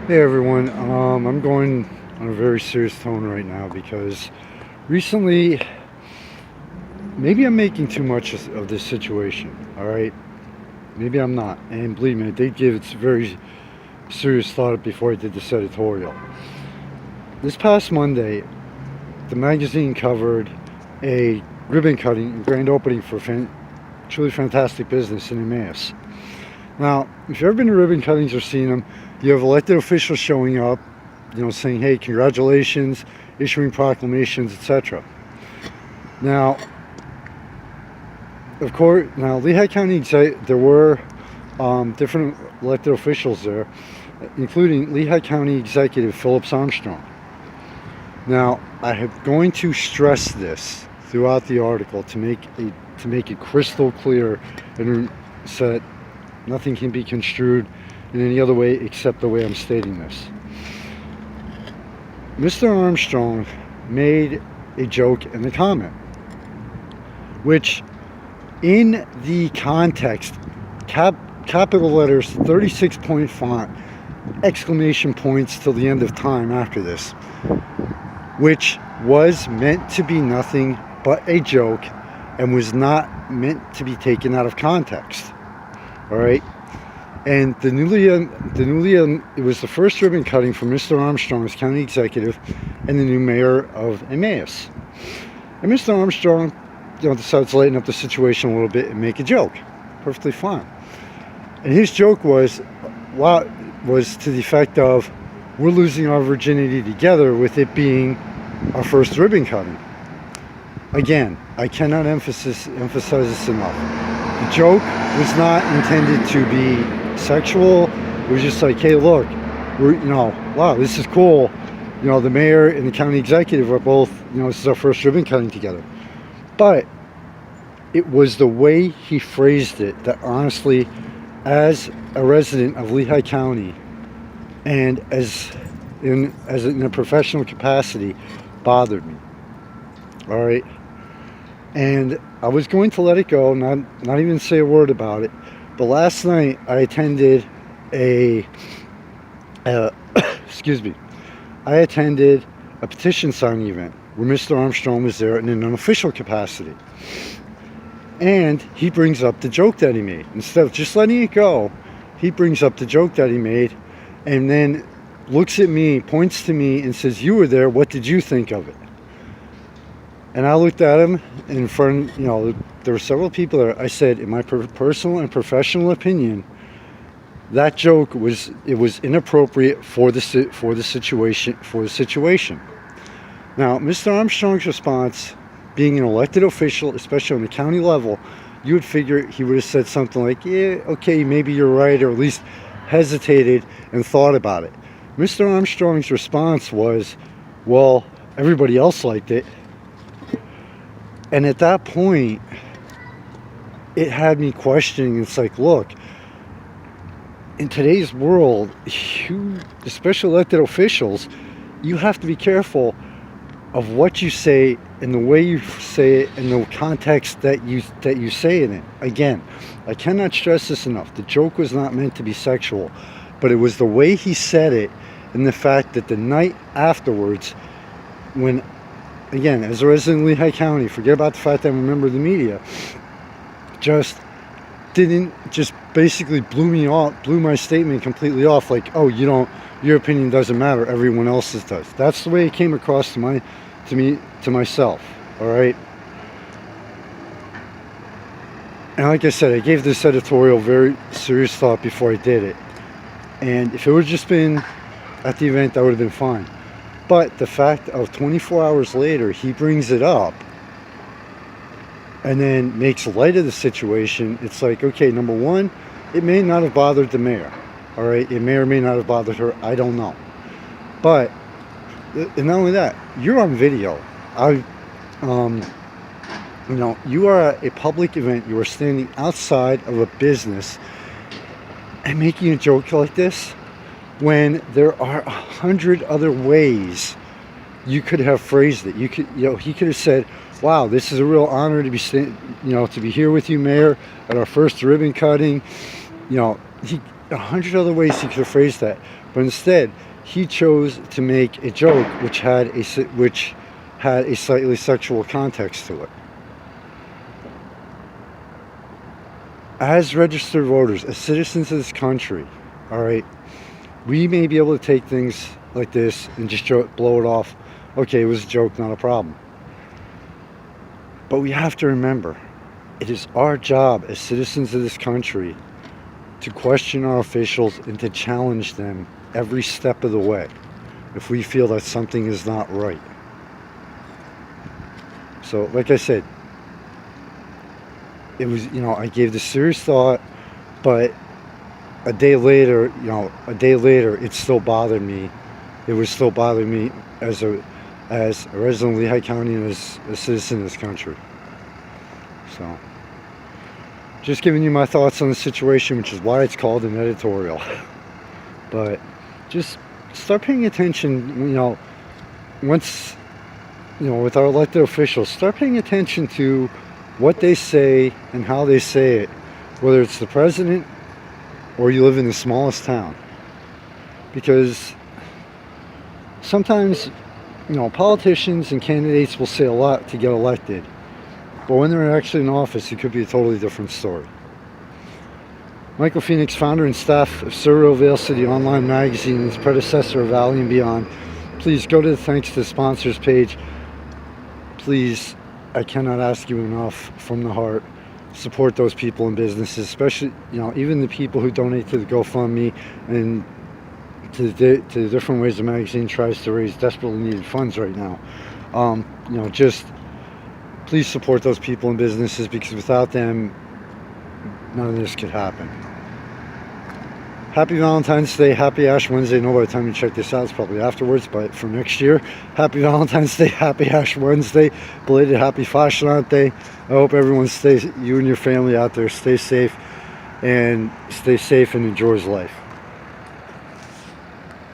Hey everyone, I'm going on a very serious tone right now because recently, maybe I'm making too much of this situation, alright? Maybe I'm not, and believe me, I did give it very serious thought before I did this editorial. This past Monday, the magazine covered a ribbon cutting grand opening for truly fantastic business in Emmaus. Now, if you've ever been to ribbon cuttings or seen them, you have elected officials showing up, saying, hey, congratulations, issuing proclamations, etc. Now, of course, Lehigh County there were different elected officials there, including Lehigh County Executive Phillips Armstrong. Now, I am going to stress this throughout the article to make it crystal clear and so that nothing can be construed in any other way except the way I'm stating this. Mr. Armstrong made a joke in the comment, which in the context, capital letters, 36-point font, exclamation points till the end of time after this, which was meant to be nothing but a joke and was not meant to be taken out of context. All right, and it was the first ribbon cutting for Mr. Armstrong as county executive and the new mayor of Emmaus. And Mr. Armstrong, decided to lighten up the situation a little bit and make a joke. Perfectly fine. And his joke was to the effect of, we're losing our virginity together, with it being our first ribbon cutting. Again, I cannot emphasize this enough. The joke was not intended to be sexual. It was just like, hey, look, wow, this is cool. The mayor and the county executive are both, this is our first ribbon cutting together. But it was the way he phrased it that honestly, as a resident of Lehigh County and in a professional capacity, bothered me. All right. And I was going to let it go, not even say a word about it. But last night I attended I attended a petition signing event where Mr. Armstrong was there in an unofficial capacity. And he brings up the joke that he made. Instead of just letting it go, he brings up the joke that he made and then looks at me, points to me, and says, you were there, what did you think of it? And I looked at him in front, there were several people there. I said, in my personal and professional opinion, that joke was inappropriate for the situation. Now, Mr. Armstrong's response, being an elected official, especially on the county level, you would figure he would have said something like, yeah, okay, maybe you're right, or at least hesitated and thought about it. Mr. Armstrong's response was, well, everybody else liked it. And at that point, it had me questioning. It's like, look, in today's world, especially elected officials, you have to be careful of what you say and the way you say it and the context that you say it in. Again, I cannot stress this enough. The joke was not meant to be sexual, but it was the way he said it and the fact that the night afterwards, when, again, as a resident of Lehigh County, forget about the fact that I'm a member of the media, just basically blew my statement completely off, like, oh, your opinion doesn't matter, everyone else's does. That's the way it came across to myself, all right? And like I said, I gave this editorial very serious thought before I did it. And if it would have just been at the event, that would have been fine. But the fact of 24 hours later, he brings it up and then makes light of the situation. It's like, okay, number one, it may not have bothered the mayor. All right, it may or may not have bothered her. I don't know. But, and not only that, you're on video. You are at a public event. You are standing outside of a business and making a joke like this, when there are 100 other ways you could have phrased it. He could have said, wow, this is a real honor to be to be here with you, Mayor, at our first ribbon cutting. 100 other ways he could have phrased that, but instead he chose to make a joke which had a slightly sexual context to it. As registered voters, as citizens of this country, all right, we may be able to take things like this and just blow it off. Okay, it was a joke, not a problem. But we have to remember, it is our job as citizens of this country to question our officials and to challenge them every step of the way if we feel that something is not right. So, like I said, it was, I gave this serious thought, but a day later, it still bothered me. It was still bothering me as a resident of Lehigh County and as a citizen of this country. So, just giving you my thoughts on the situation, which is why it's called an editorial. But just start paying attention, once, with our elected officials, start paying attention to what they say and how they say it, whether it's the president or you live in the smallest town. Because sometimes, politicians and candidates will say a lot to get elected, but when they're actually in office, it could be a totally different story. Michael Phoenix, founder and staff of Surreal Vale City Online Magazine and its predecessor of Valley and Beyond. Please go to the Thanks to Sponsors page. Please, I cannot ask you enough from the heart, support those people and businesses, especially, even the people who donate to the GoFundMe and to the different ways the magazine tries to raise desperately needed funds right now. Just please support those people and businesses, because without them, none of this could happen. Happy Valentine's Day, happy Ash Wednesday. I know by the time you check this out, it's probably afterwards, but for next year, happy Valentine's Day, happy Ash Wednesday, belated happy Fashion Day. I hope everyone stays, you and your family out there, stay safe and enjoys life.